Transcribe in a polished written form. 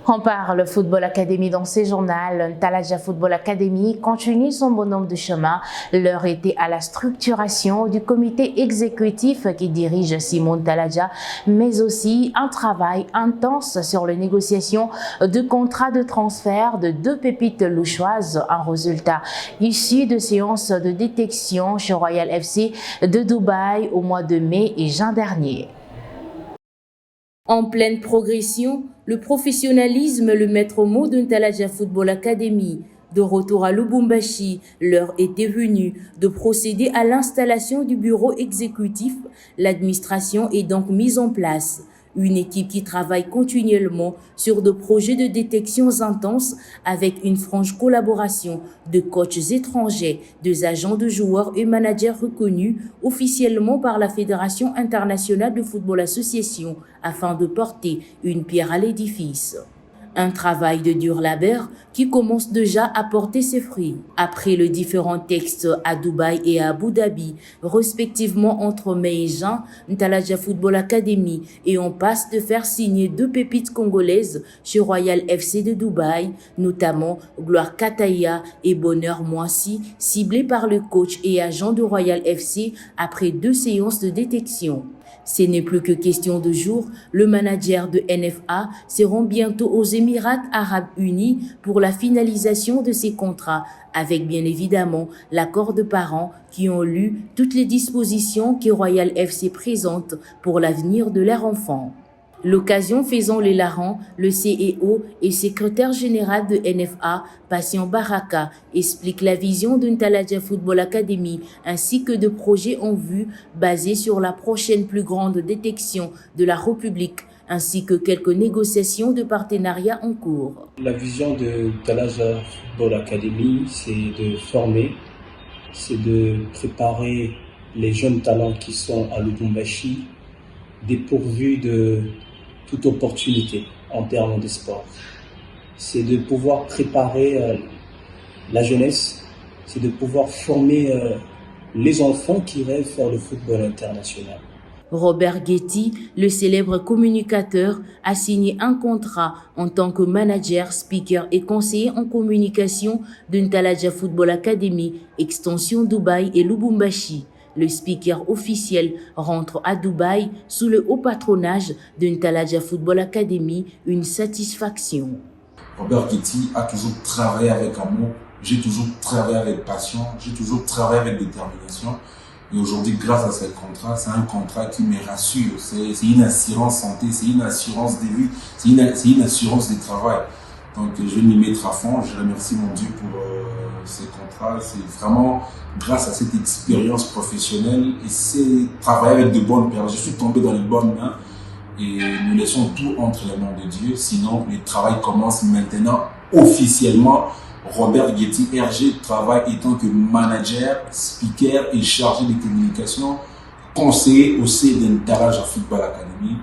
On parle Football Academy dans ce journal. Ntalaja Football Academy continue son bonhomme de chemin. L'heure était à la structuration du comité exécutif qui dirige Simon Ntalaja, mais aussi un travail intense sur les négociations de contrats de transfert de deux pépites louchoises. Un résultat issu de séances de détection chez Royal FC de Dubaï au mois de mai et juin dernier. En pleine progression, le professionnalisme, le maître mot de Ntalaja Football Academy. De retour à Lubumbashi, l'heure était venue de procéder à l'installation du bureau exécutif. L'administration est donc mise en place. Une équipe qui travaille continuellement sur de projets de détection intenses avec une franche collaboration de coachs étrangers, des agents de joueurs et managers reconnus officiellement par la Fédération internationale de football association afin de porter une pierre à l'édifice. Un travail de dur labeur qui commence déjà à porter ses fruits. Après les différents textes à Dubaï et à Abu Dhabi, respectivement entre mai et juin, Ntalaja Football Academy et on passe de faire signer deux pépites congolaises chez Royal FC de Dubaï, notamment Gloire Kataya et Bonheur Moissy, ciblés par le coach et agent de Royal FC après 2 séances de détection. Ce n'est plus que question de jours, le manager de NFA se rend bientôt aux Émirats Arabes Unis pour la finalisation de ses contrats, avec bien évidemment l'accord de parents qui ont lu toutes les dispositions que Royal FC présente pour l'avenir de leur enfant. L'occasion faisant les larrons, le CEO et secrétaire général de NFA, Patient Baraka, explique la vision de Ntalaja Football Academy ainsi que de projets en vue basés sur la prochaine plus grande détection de la République ainsi que quelques négociations de partenariat en cours. La vision de Ntalaja Football Academy, c'est de former, c'est de préparer les jeunes talents qui sont à Lubumbashi, dépourvus de toute opportunité en termes de sport. C'est de pouvoir préparer la jeunesse, c'est de pouvoir former les enfants qui rêvent faire le football international. Robert Getty, le célèbre communicateur, a signé un contrat en tant que manager, speaker et conseiller en communication de Ntalaja Football Academy, extension Dubaï et Lubumbashi. Le speaker officiel rentre à Dubaï sous le haut patronage de Ntalaja Football Academy, une satisfaction. Robert Getty a toujours travaillé avec amour, j'ai toujours travaillé avec passion, j'ai toujours travaillé avec détermination. Et aujourd'hui, grâce à ce contrat, c'est un contrat qui me rassure. C'est une assurance santé, c'est une assurance de vie, c'est une assurance de travail. Donc je vais m'y mettre à fond. Je remercie mon Dieu pour ce contrat. C'est vraiment grâce à cette expérience professionnelle et c'est travailler avec de bonnes personnes. Je suis tombé dans les bonnes mains et nous laissons tout entre les mains de Dieu. Sinon, le travail commence maintenant officiellement. Robert Getty RG travaille étant que manager, speaker et chargé de communication, conseiller au sein de Ntalaja Football Academy.